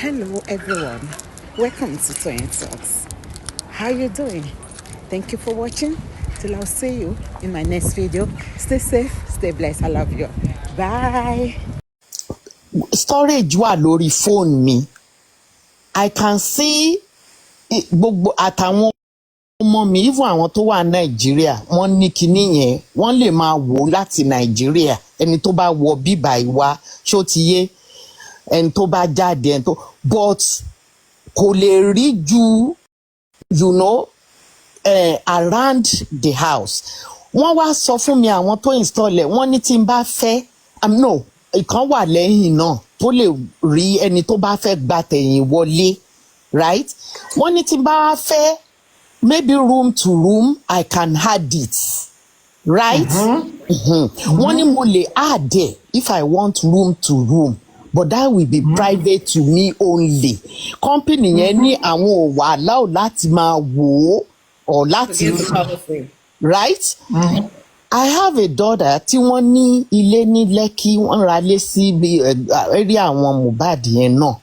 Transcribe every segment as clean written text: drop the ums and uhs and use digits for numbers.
Hello everyone, welcome to Toyeen Talks. How you doing? Thank you for watching. Till I'll see you in my next video. Stay safe, stay blessed. I love you. Bye. Storage wà lórí phone mi. I can see gbogbo àtàwọn ọmọ mi, even àwọn tó wà Nàìjíríà, wọ́n ní kinní yẹn, wọ́n lè máa wò láti Nàìjíríà. Ẹni tó bá wọ bíbà ìwà ṣó ti yé, ẹni tó bá jáde, ẹni tó but kò lè rí ju around the house. Wọ́n wá sọ fún mi àwọn tó install ẹ̀, wọ́n ní tí n bá fẹ́ no ìkan wà lẹ́yìn náà tó lè rí ẹni tó bá fẹ́ gba tẹ̀yìn wọlé, right? Wọ́n ní tí n bá fẹ́ maybe room to room I can add it, right? Wọ́n ní mo lè add it if I want room to room, but that will be private to me only. Company yẹn ní àwọn ò wà allow láti máa wò ó or láti right? I have a daughter tí wọ́n ní ilé ní Lekki, wọ́n ra lé sí area àwọn Mohbad yẹn náà.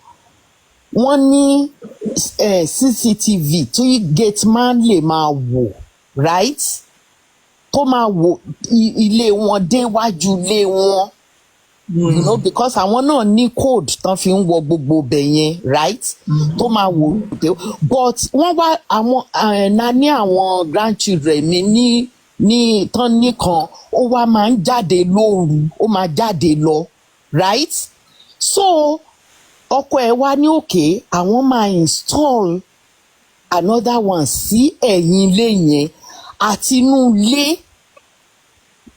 Wọ́n ní CCTV tí gate man lè máa wò, right? Tó máa wò ilé wọn déwájú ilé wọn. You know, because àwọn náà ní code tán fi ń wọ gbogbo bẹ̀ yẹn, right? Tó máa wò but wọ́n wá àwọn ní àwọn grandchildren mi ní tán nìkan ó wá máa ń jáde lóru, ó máa jáde lọ, right? So ọkọ ẹ̀ wá ní òkè àwọn máa install another one sí ẹ̀yìn ilé yẹn àti inú ilé.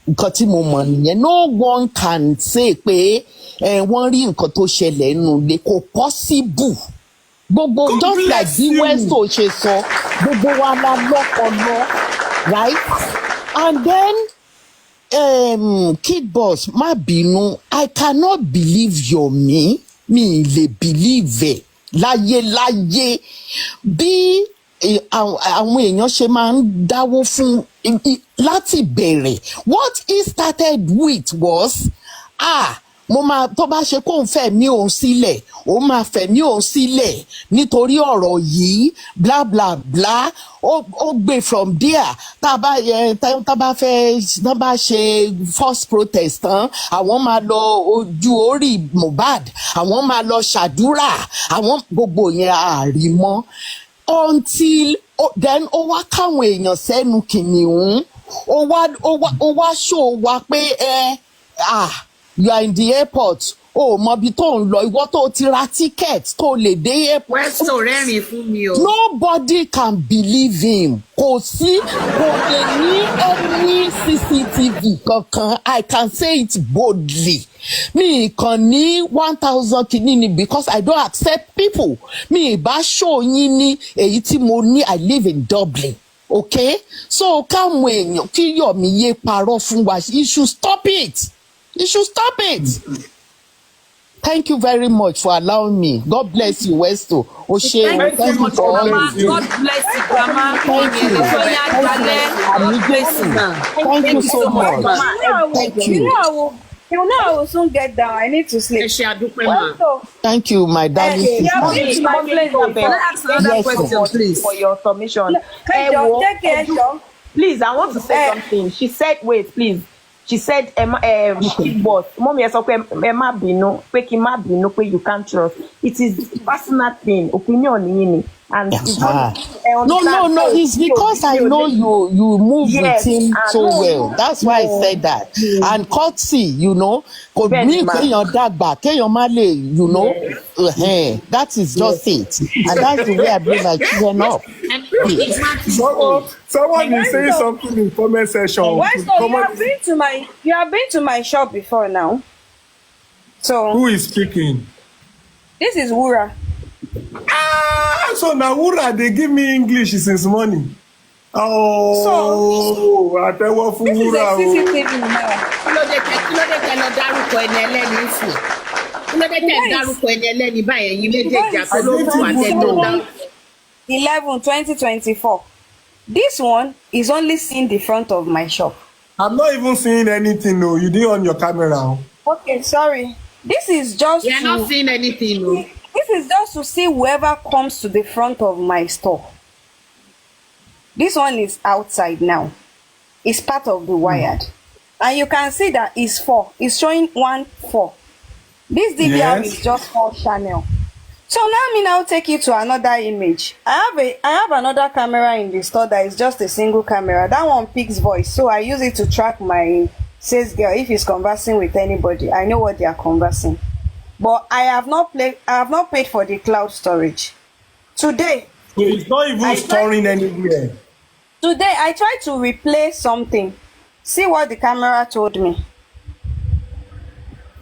Nǹkan tí mo mọ̀ nìyẹn, no one can say pé wọ́n rí nǹkan tó ṣẹlẹ̀ nínú ilé, kò possible. Gbogbo just like bí Westo ṣe sọ, gbogbo wa la lọ́pọlọ, right? And then Kid Boss má bínú, I cannot believe Yomi, mi lè believe ẹ̀ láyé bí àwọn èèyàn ṣe máa ń dáwó fún láti bẹ̀rẹ̀. What he started with was mo máa tó bá ṣe kó ń fẹ̀mí òun sílẹ̀, ó máa fẹ̀mí òun sílẹ̀ nítorí ọ̀rọ̀ yìí bla bla bla. Ó gbé from there. Tá bá ṣe first protest tán, àwọn máa lọ ojú orí Mohbad, àwọn máa lọ ṣàdúrà, àwọn gbogbo yẹn àrímọ́ until then ó wá káwọn èèyàn sẹ́nu kìnìún. Ó wá show wa pé you are in the airport, mọ bí tó ń lọ, ìwọ tó ti ra ticket tó lè dé airport. Westo rẹ́rìn fún mi o. Nobody can believe him. Kò lè ní any CCTV kankan. I can say it boldly. Mi kàn ní 1,000 kìíní because I don't accept people. Mi ìbá show yín ní èyí tí mo ní. I live in Dublin. Okay? So káwọn èèyàn kí Yomi yé parọ́ fún wa. You should stop it. You should stop it. Thank you very much for allowing me. God bless you, Westo. Thank you for all you do. God bless you, Grandma. Thank you. Thank you so much. Thank you. You know I will soon get down. I need to sleep. Thank you, my darling sister. Can I ask another question, please? For your submission. Please, I want to say something. She said, wait, please. She said, Kid Boss, mommy, you can't trust. It is personal thing, opinion. And yes, no, it's because I know you move with him so well. That's why I said that. And courtesy, could mean that is just it. And that's the way I bring my children up. Someone is saying something in comment section. You have been to my shop before now. So who is speaking? This is Wura. So now Wura, they give me English since morning. I tell what for Wura. This is a CCTV now. Eleven 2024. This one is only seeing the front of my shop. I'm not even seeing anything. No, you did on your camera. Okay, sorry. This is just. You're not seeing anything. No. This is just to see whoever comes to the front of my store. This one is outside now. It's part of the wired. And you can see that it's 4. It's showing 1, 4. This DVR is just 4 channel. So now me now take you to another image. I have another camera in the store that is just a single camera. That one picks voice. So I use it to track my sales girl if he's conversing with anybody. I know what they are conversing. But I have not paid for the cloud storage. Today. So it's not even storing anywhere. Today I tried to replay something. See what the camera told me.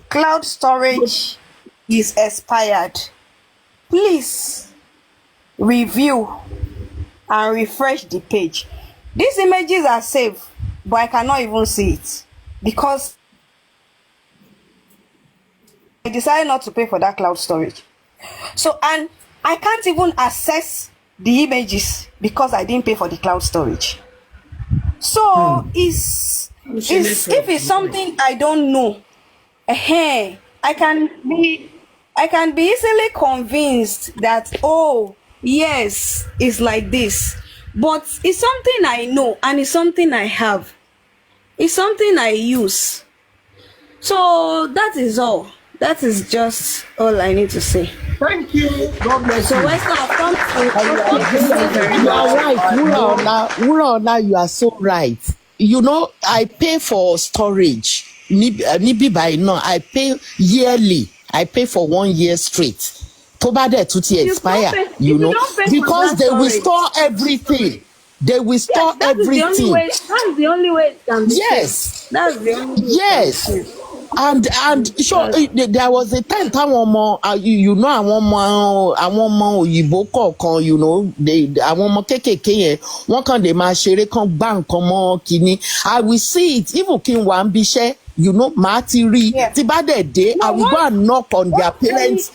Cloud storage is expired. Please review and refresh the page. These images are saved, but I cannot even see it because I decided not to pay for that cloud storage. So, and I can't even access the images because I didn't pay for the cloud storage. So if it's something I don't know, I can be easily convinced that, oh yes, it's like this. But it's something I know and it's something I have. It's something I use. So that is all. That is just all I need to say. Thank you. God bless So you. Westo, I've come to very You are much. right, Wuraola, you are so right. You know, I pay for storage. Nibi by now, I pay yearly. I pay for 1 year straight. To bá dẹ̀ tún ti expire, you know, because they will store everything. They will store everything. That's the only way it can be. Yes. That's the only way. Yes. And sure, there was a time táwọn ọmọ you know àwọn ọmọ òyìnbó kọ̀ọ̀kan, you know, àwọn ọmọ kéékèèké yẹn wọ́n kàn lè máa ṣeré kan gbá nǹkan mọ́ kínní. I will see it even kí n wà ń bíṣẹ́, you know, màá ti rí tí bá dẹ̀ dé I will go and knock on their parents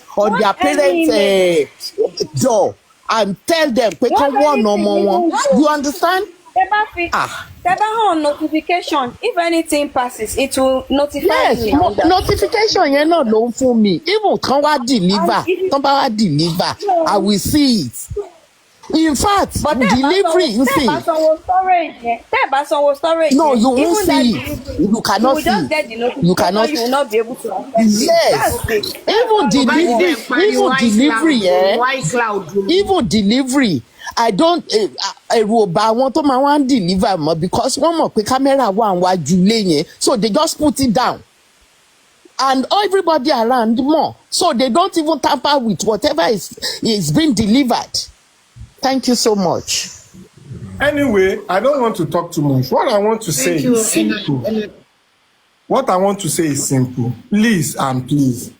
door and tell them pé kán wọ́n ọmọ wọn. You understand? Teba on notification. If anything passes, it will notify me. Notification yẹn náà ló ń fún mi. Even kan wá deliver, tán bá wá deliver, I will see it. In fact, delivery, you see. No, you won't see it. You cannot see it. You cannot. You will not be able to access it. Yes. Even delivery. I don't ẹ̀rù ò bá wọn tó máa wá ń deliver mọ́ because wọ́n mọ̀ pé camera wà níwájú ilé yẹn, so they just put it down and everybody around more, so they don't even tamper with whatever is being delivered. Thank you so much. Anyway, I don't want to talk too much. What I want to say is simple. What I want to say is simple. Please and please,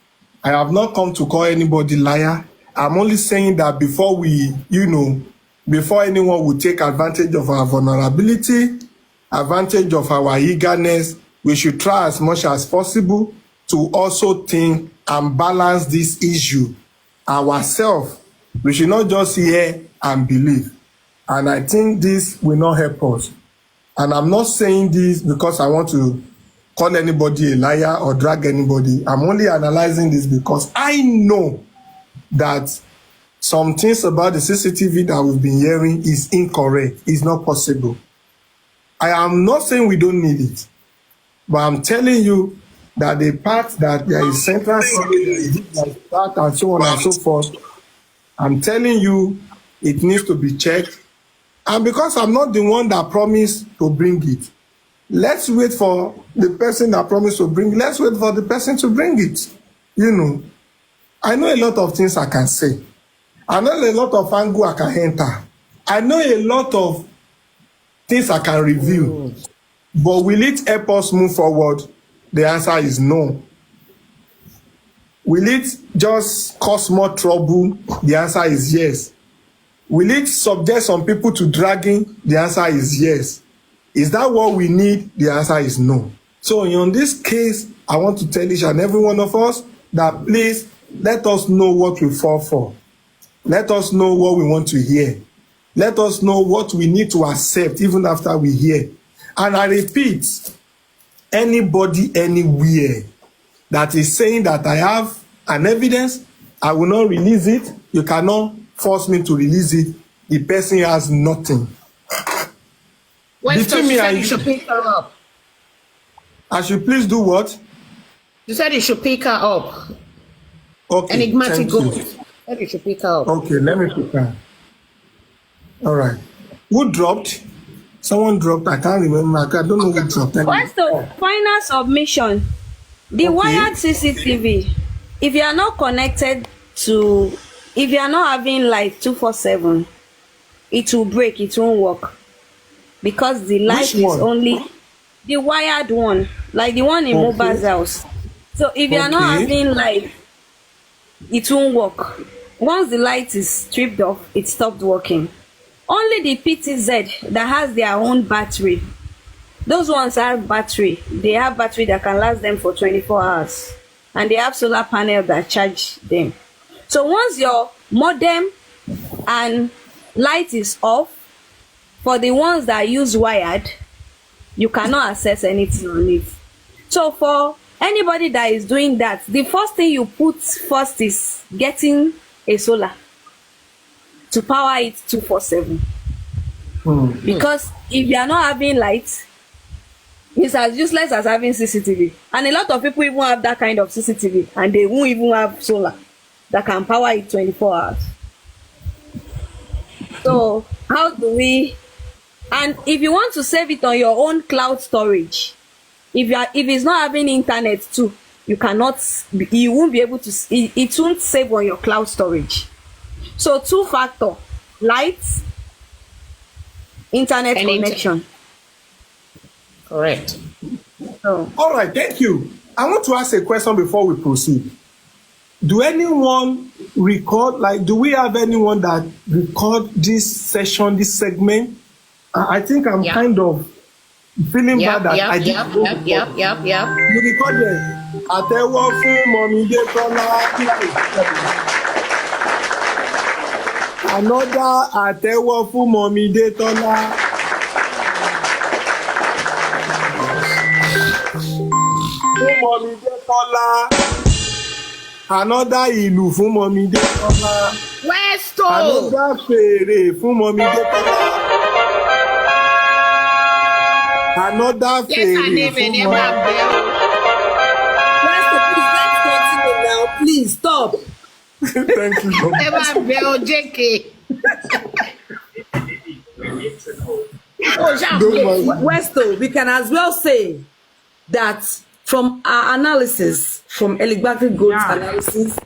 I have not come to call anybody liar. I'm only saying that before before anyone will take advantage of our vulnerability, advantage of our eagerness, we should try as much as possible to also think and balance this issue ourselves. We should not just hear and believe. And I think this will not help us. And I'm not saying this because I want to call anybody a liar or drag anybody. I'm only analyzing this because I know that some things about the CCTV that we've been hearing is incorrect. It's not possible. I am not saying we don't need it, but I'm telling you that the part that there is central storage, that and so on and so forth, I'm telling you it needs to be checked. And because I'm not the one that promised to bring it, let's wait for the person that promised to bring it. Let's wait for the person to bring it. You know, I know a lot of things I can say. I know a lot of angle I can enter. I know a lot of things I can review. But will it help us move forward? The answer is no. Will it just cause more trouble? The answer is yes. Will it subject some people to dragging? The answer is yes. Is that what we need? The answer is no. So in this case, I want to tell each and every one of us that please let us know what we fall for. Let us know what we want to hear. Let us know what we need to accept even after we hear. And I repeat, anybody anywhere that is saying that I have an evidence, I will not release it. You cannot force me to release it. The person has nothing. Westo, Between me you said and you should pick her up. I should please do what? You said you should pick her up. Okay. Enigmatic Thank ghost. you. You said you should pick her up. Okay, let me prepare. All right. Who dropped? Someone dropped. I can't remember. I don't know who dropped. Westo, final submission. The Okay. wired CCTV, if you are not connected to, if you are not having light 247, it will break, it won't work. Because the light Which is one? only the wired one, like the one in Okay. Moba's house. So if you are not Okay. having light, it won't work. Once the light is stripped off, it stopped working. Only the PTZ that has their own battery, those ones have battery. They have battery that can last them for 24 hours. And they have solar panel that charge them. So once your modem and light is off, for the ones that use wired, you cannot access anything on it. So for anybody that is doing that, the first thing you put first is getting a solar to power it 247. Because if you are not having light, it's as useless as having CCTV. And a lot of people even have that kind of CCTV and they won't even have solar that can power it 24 hours. So how do we, and if you want to save it on your own cloud storage, if it's not having internet too, you won't be able to, it won't save on your cloud storage. So 2-factor, lights, internet And connection. Correct. So All right, thank you. I want to ask a question before we proceed. Do anyone record, like, do we have anyone that record this session, this segment? I think I'm Yeah. kind of feeling bad that I didn't go record. Yep. You recorded. Àtẹ́wọ́ fún Mọ̀mídé Tọ́lá. Another àtẹ́wọ́ fún Mọ̀mídé Tọ́lá. Fún Mọ̀mídé Tọ́lá. Another ìlù fún Mọ̀mídé Tọ́lá. Westo. Another fèrè fún Mọ̀mídé Tọ́lá. Another Yes, her fèrè name fún and Mọ̀mídé Bell. Please stop. Thank you. Emma Bell, JK. Oh, Don't worry. Westo, we can as well say that from our analysis, from Enigmatic Gold's analysis,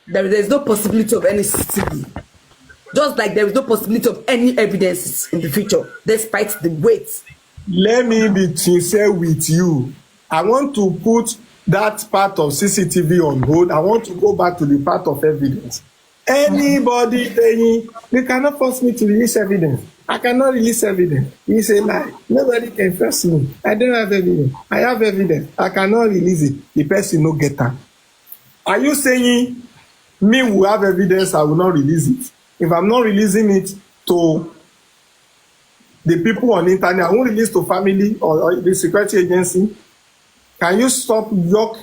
there's no possibility of any CCTV. Just like there is no possibility of any evidence in the future, despite the weight. Let me be sincere with you. I want to put that part of CCTV on hold. I want to go back to the part of evidence. Anybody saying, you cannot force me to release evidence. I cannot release evidence. It's a lie. Nobody can force me. I don't have evidence. I have evidence. I cannot release it. The person no get am. Are you saying me who have evidence, I will not release it? If I'm not releasing it to the people on the internet, I won't release to family or the security agency. Can you stop York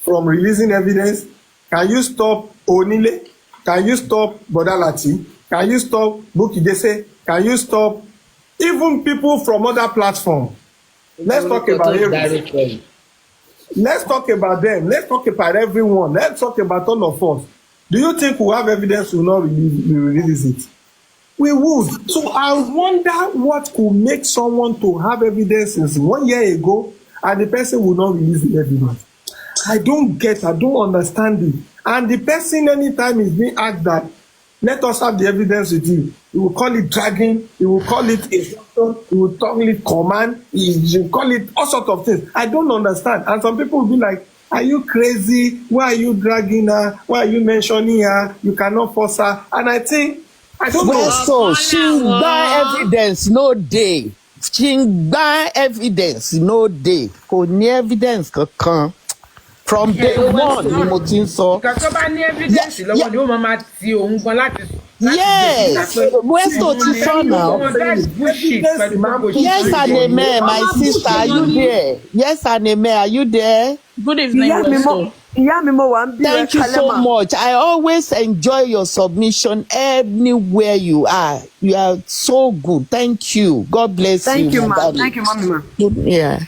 from releasing evidence? Can you stop Onile? Can you stop Bodalati? Can you stop Bukidese? Can you stop even people from other platforms? Let's talk about everything. Let's talk about them. Let's talk about everyone. Let's talk about all of us. Do you think we have evidence we will not release it? We would. So I wonder what could make someone to have evidence since 1 year ago and the person will not release the evidence. I don't understand it. And the person, anytime is being asked that, let us have the evidence with you. He will call it dragging, he will call it instruction, he will call it command, he will call it all sorts of things. I don't understand. And some people will be like, are you crazy? Why are you dragging her? Why are you mentioning her? You cannot force her. And I think, I don't know. So she gba evidence no day. She gba evidence no day. Kò ní evidence kankan. From day one ni mo ti ń sọ. Because tó bá ní evidence lọ́wọ́ ni ó máa ti òun gan láti. Yes, Westo ti sọ now. That's bullshit. Yes, Aneme, my sister, are you there? Yes, Aneme, are you there? Good evening, Westo. Thank you so much. I always enjoy your submission anywhere you are. You are so good. Thank you. God bless you. Thank you, ma. darling. Thank you, mommy, ma. Yeah.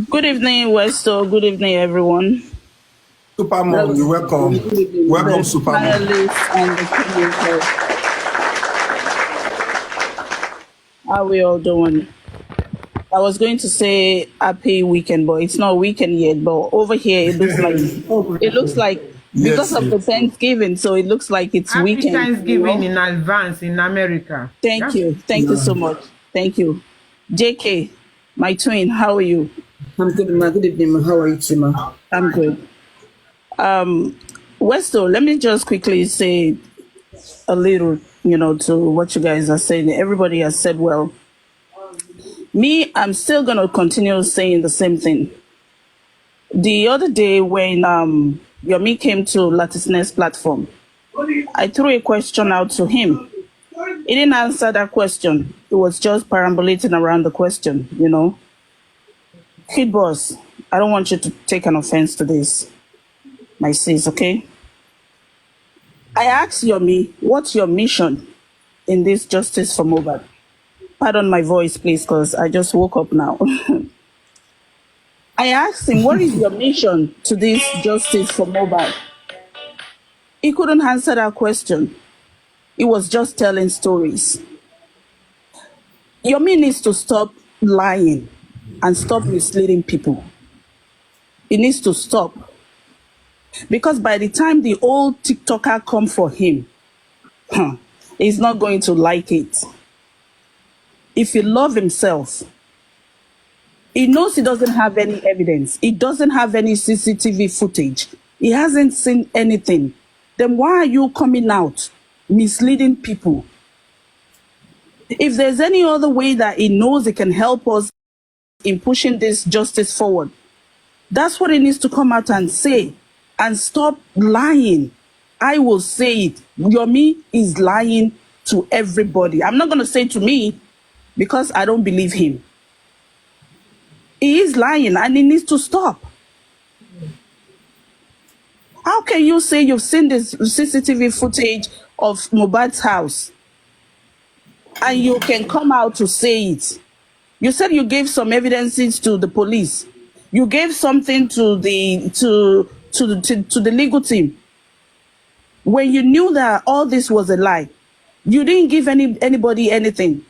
Good evening, Westo. Good evening, everyone. Super Mom, you're welcome. Welcome, Super Mom. Panelists and the community. How are we all doing? I was going to say happy weekend, but it's not weekend yet. But over here, it looks like because of the Thanksgiving, so it looks like it's Happy weekend. Thanksgiving in advance in America. Thank you so much. Thank you, JK, my twin. How are you? I'm good, ma. Good evening, ma. How are you, too, ma? I'm good. Westo, let me just quickly say a little, to what you guys are saying. Everybody has said well. Me, I'm still going to continue saying the same thing. The other day when Yomi came to Latisness platform, I threw a question out to him. He didn't answer that question. It was just perambulating around the question, Kid boss, I don't want you to take an offense to this, my sis, okay? I asked Yomi, what's your mission in this justice for Mohbad? Pardon my voice, please, because I just woke up now. I asked him, what is your mission to this justice for Mohbad? He couldn't answer that question. He was just telling stories. Yomi needs to stop lying and stop misleading people. He needs to stop. Because by the time the old TikToker come for him, he's not going to like it. If he loves himself, he knows he doesn't have any evidence. He doesn't have any CCTV footage. He hasn't seen anything. Then why are you coming out misleading people? If there's any other way that he knows he can help us in pushing this justice forward, that's what he needs to come out and say and stop lying. I will say it. Yomi is lying to everybody. I'm not going to say to me because I don't believe him. He is lying and he needs to stop. How can you say you've seen this CCTV footage of Mohbad's house and you can come out to say it? You said you gave some evidences to the police. You gave something to the legal team. When you knew that all this was a lie, you didn't give anybody anything.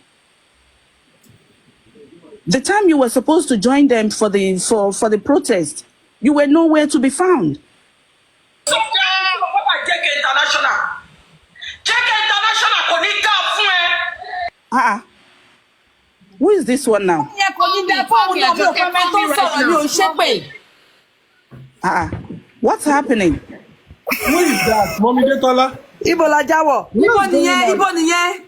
The time you were supposed to join them for the protest, you were nowhere to be found. Who is this one now? What's happening? Who is that? Mommy Detola? Ibola Jawo. Ibo niye.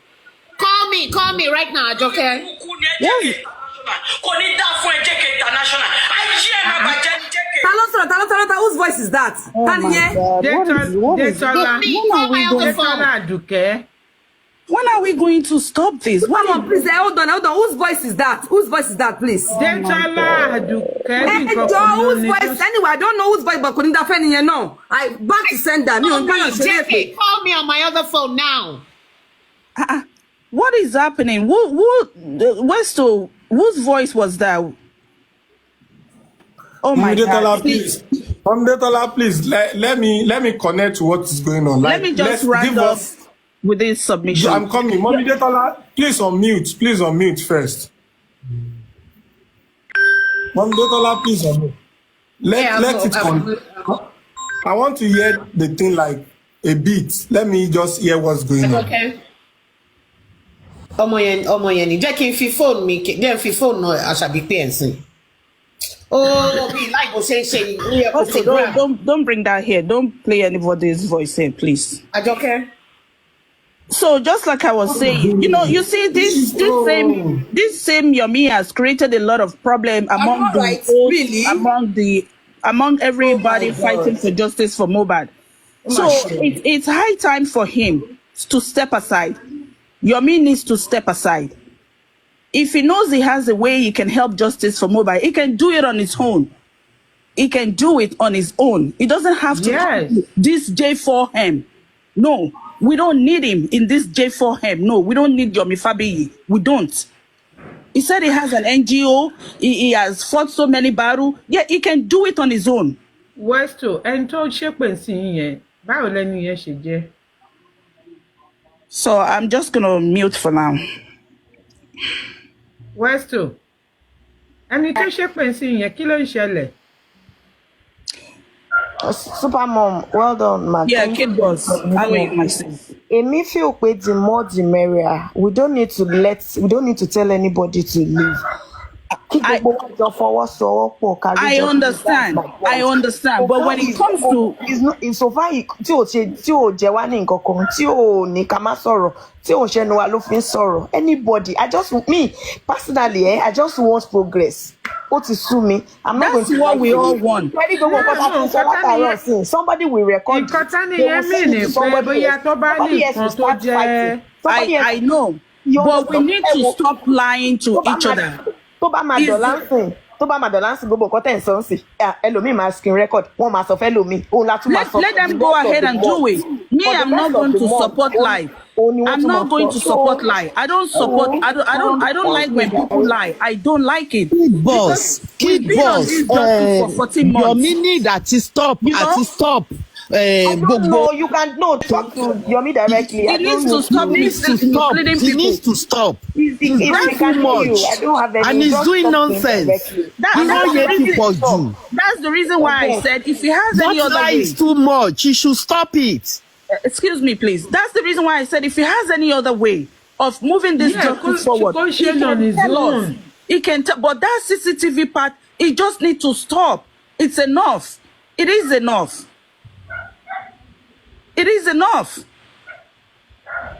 Call me right now, Joker. Yes. Whose voice is that? Oh my God. When are we going to stop this? Come on, please. Hold on. Whose voice is that? Whose voice is that, please? Whose voice? Anyway, I don't know whose voice, but couldn't that no. I back to send that. Call me on my other phone now. What is happening? Westo, whose voice was that? Oh my God! Please, please let me connect to what is going on. Let me just round up with this submission. I'm coming. Mommy Detola, please unmute. Please unmute first. Mommy Detola, please unmute. Let it come. I want to hear the thing like a bit. Let me just hear what's going on. Okay. Ọmọ yẹn ni jẹ́ kí n fi phone mi jẹ́ n fi phone náà Àṣàbí pé ẹ̀sìn. Oh, be like say okay, don't bring that here. Don't play anybody's voice here, please. Okay. So just like I was saying, you see this same Yomi has created a lot of problem among among everybody fighting for justice for Mohbad. So it's high time for him to step aside. Yomi needs to step aside. If he knows he has a way he can help justice for Mohbad, he can do it on his own. he can do it on his own. He doesn't have to come to this J4M. No, we don't need him in this J4M. No, we don't need Yomi Fabiyi. We don't. He said he has an NGO. He has fought so many battles. Yeah, he can do it on his own. Westo, ẹni tó ṣépè sí yẹn, báwo lẹni yẹn ṣe jẹ́? So I'm just gonna mute for now. Westo, ẹni tó ṣépè sí yẹn, kí ló ń ṣẹlẹ̀? Super mom, well done, ma. Yeah, kid boss. How are you, my sis? Èmi feel pé the more the merrier. We don't need to tell anybody to leave. I understand. I understand. But when it comes to it's so far tí o jẹ wá ní nǹkan kan tí o ní ká má sọ̀rọ̀ tí o ṣẹnu wa ló fi ń sọ̀rọ̀ anybody me personally I just want progress. Ó ti sú mi. I'm not going to what we all want. Somebody will record. I know. But we need to stop lying to each other. Tó bá máa dọ̀lá ń sìn gbogbo nǹkan tẹ̀ ń sọ ń sìn ẹlòmíì máa screen record wọ́n máa sọ fẹ́ lòmíì òun la tún máa sọ. Let them go ahead and do it. Me, I'm not going to support lie. I'm not going to support lie. I don't support. I don't like when people lie. I don't like it. Kid boss. For 14 months. Your meaning that is stop. Stop. No, you can talk to Yomi directly. He needs to stop. He needs to stop. He's too much. And he's doing nonsense. That's the reason why I said if he has any other way. That is too much. He should stop it. Excuse me, please. That's the reason why I said if he has any other way of moving this justice forward, he can tell us. He can tell. But that CCTV part, he just needs to stop. It's enough. It is enough. It is enough.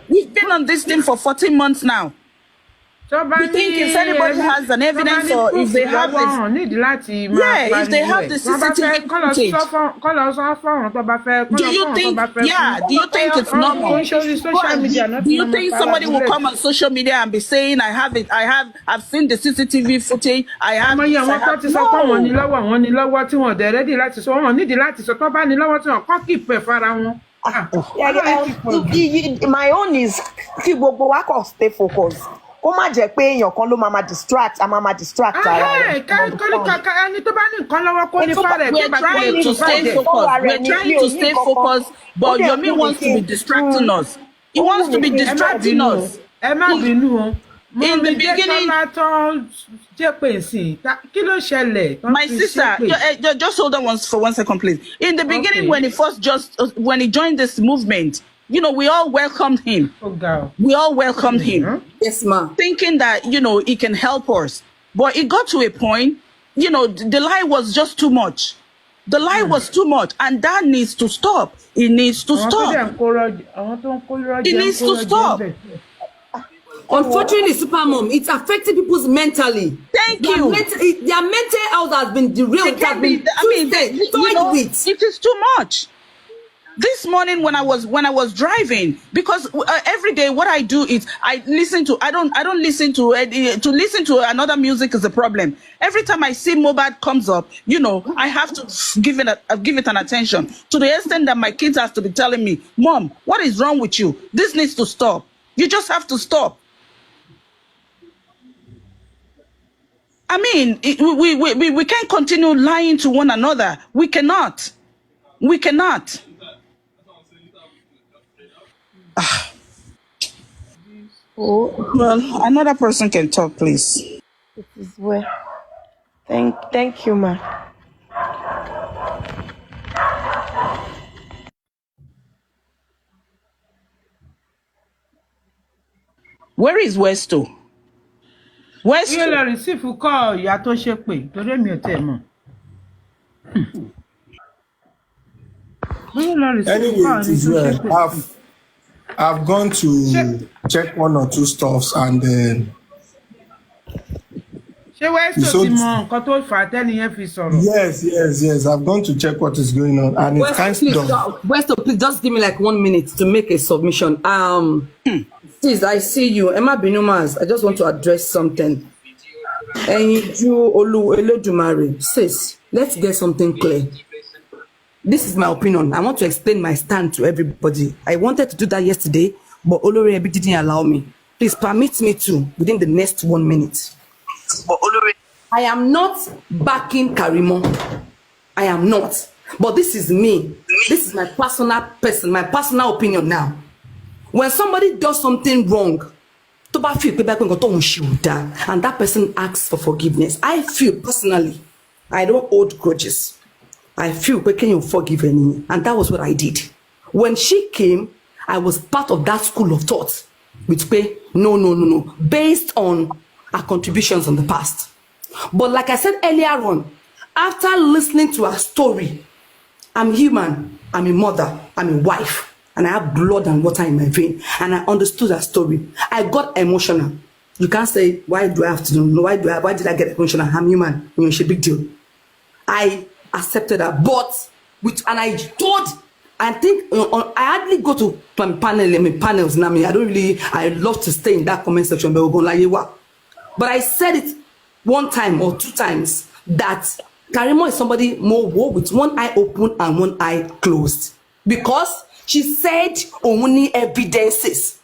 We've been on this thing for 14 months now. You think if anybody has an evidence or if they have this, if they have the CCTV footage, do you think it's normal? Do you think somebody will come on social media and be saying, I've seen the CCTV footage, I have my own is kí gbogbo wa kàn stay focused. Ó má jẹ́ pé èèyàn kan ló máa distract ara rẹ̀. We're trying to stay focused, but Yomi wants to be distracting us. He wants to be distracting us. In the beginning, my sister, just hold on for 1 second, please. In the beginning, when he joined this movement, we all welcomed him. We all welcomed him. Yes, ma'am. Thinking that, he can help us. But it got to a point, the lie was just too much. The lie was too much, and that needs to stop. It needs to stop. It needs to stop. Unfortunately, Supermom, it's affecting people's mentally. Thank you. Their mental health has been derailed. It is too much. This morning when I was driving, because every day what I do is I don't listen to listen to another music is a problem. Every time I see Mobad comes up, I have to give it an attention to the extent that my kids have to be telling me, Mom, what is wrong with you? This needs to stop. You just have to stop. I mean, we can't continue lying to one another. We cannot. We cannot. Well, another person can talk, please. It is well. Thank you, ma. Where is Westo? Westo. Anyway, it is well. I've gone to check one or two stuffs and yes. I've gone to check what is going on and it's kind of done. Westo, please just give me like 1 minute to make a submission. Sis, I see you. Emma Binumas, I just want to address something. And you Olu Elodumare, sis, let's get something clear. This is my opinion. I want to explain my stand to everybody. I wanted to do that yesterday, but Olori Ebi didn't allow me. Please permit me to within the next 1 minute. But Olori, I am not backing Karimo. I am not. But this is me. This is my personal opinion now. When somebody does something wrong, and that person asks for forgiveness, I feel personally, I don't hold grudges. I feel, can you forgive me? And that was what I did. When she came, I was part of that school of thought, which no, based on her contributions in the past. But like I said earlier on, after listening to her story, I'm human, I'm a mother, I'm a wife, and I have blood and water in my vein, and I understood her story. I got emotional. You can't say, why do I have to know? Why did I get emotional? I'm human. It's a big deal. I accepted her, but I think I hardly go to panels now. I love to stay in that comment section, but I said it 1 time or 2 times that Karimo is somebody more with one eye open and one eye closed, because she said only evidences.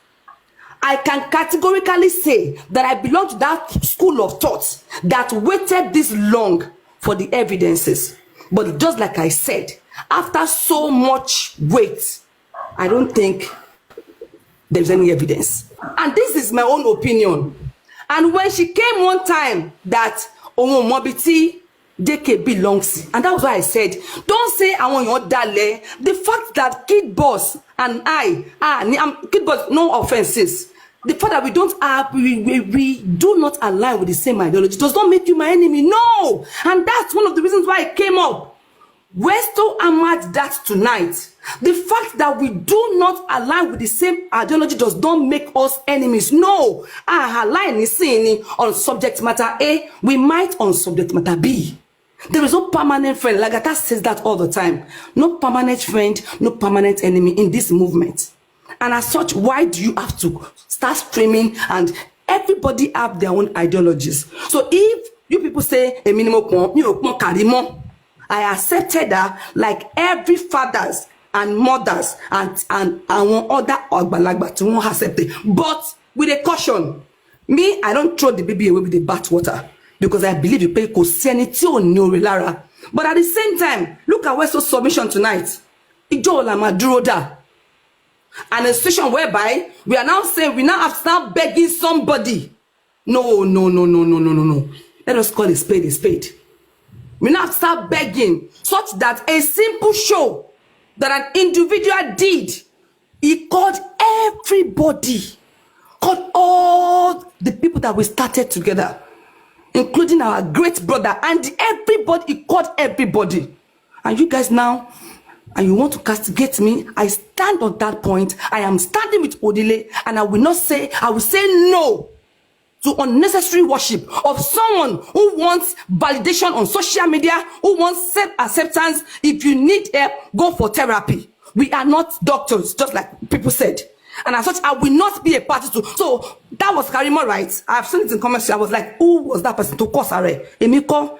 I can categorically say that I belong to that school of thought that waited this long for the evidences. But just like I said, after so much wait, I don't think there's any evidence. And this is my own opinion. And when she came one time that Mobiti JK belongs, and that was why I said, don't say I want your dale. The fact that Kid Boss and I'm Kid Boss, no offenses. The fact that we do not align with the same ideology does not make you my enemy. No! And that's one of the reasons why I came up. Westo hammered that tonight. The fact that we do not align with the same ideology does not make us enemies. No! Align is on subject matter A, we might on subject matter B. There is no permanent friend. Lagata says that all the time. No permanent friend, no permanent enemy in this movement. And as such, why do you have to start screaming? And everybody have their own ideologies. So if you people say a minimum Karimo, I accepted that like every fathers and mothers and one other Ogbalagba to won't accept it. But with a caution, me, I don't throw the baby away with the bath water, because I believe you pay sanity on no Lara. But at the same time, look at Westo's submission tonight. Ijola Maduroda. And a situation whereby we are now saying we now have to start begging somebody. No. Let us call a spade a spade. We now have to start begging, such that a simple show that an individual did, he called everybody, called all the people that we started together, including our great brother, and everybody, he called everybody. And you guys now, and you want to castigate me, I stand on that point. I am standing with Odile, and I will say no to unnecessary worship of someone who wants validation on social media, who wants self-acceptance. If you need help, go for therapy. We are not doctors, just like people said. And as such, I will not be a party to. So that was Karimo, right? I've seen it in comments. I was like, who was that person to cause her? Emiko,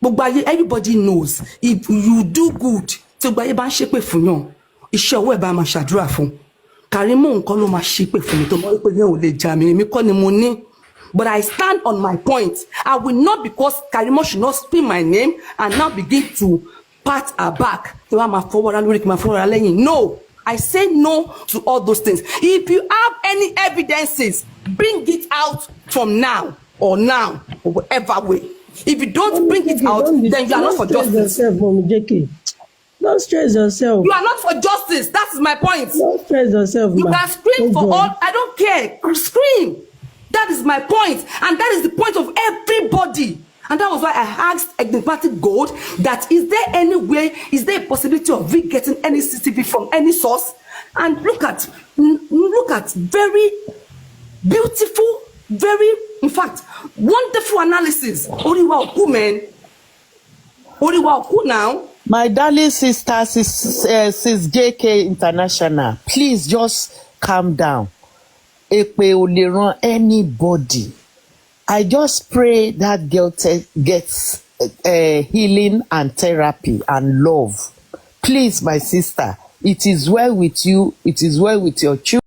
everybody knows if you do good, Karimo but I stand on my point. I will not, because Karimo should not scream my name and now begin to pat her back. No, I say no to all those things. If you have any evidences, bring it out from now or whatever way. If you don't bring it out, then you are not for justice. Don't stress yourself. You are not for justice. That is my point. Don't stress yourself. You can scream for all. I don't care. Scream. That is my point. And that is the point of everybody. And that was why I asked Enigmatic Gold that is there any way, is there a possibility of we getting any CCTV from any source? And look at very beautiful, very, in fact, wonderful analysis. Oriwa Oku, man. Oriwa Oku now. My darling sister, sis JK International, please just calm down. Epe ò lè ràn anybody. I just pray that girl gets healing and therapy and love. Please, my sister, it is well with you. It is well with your children.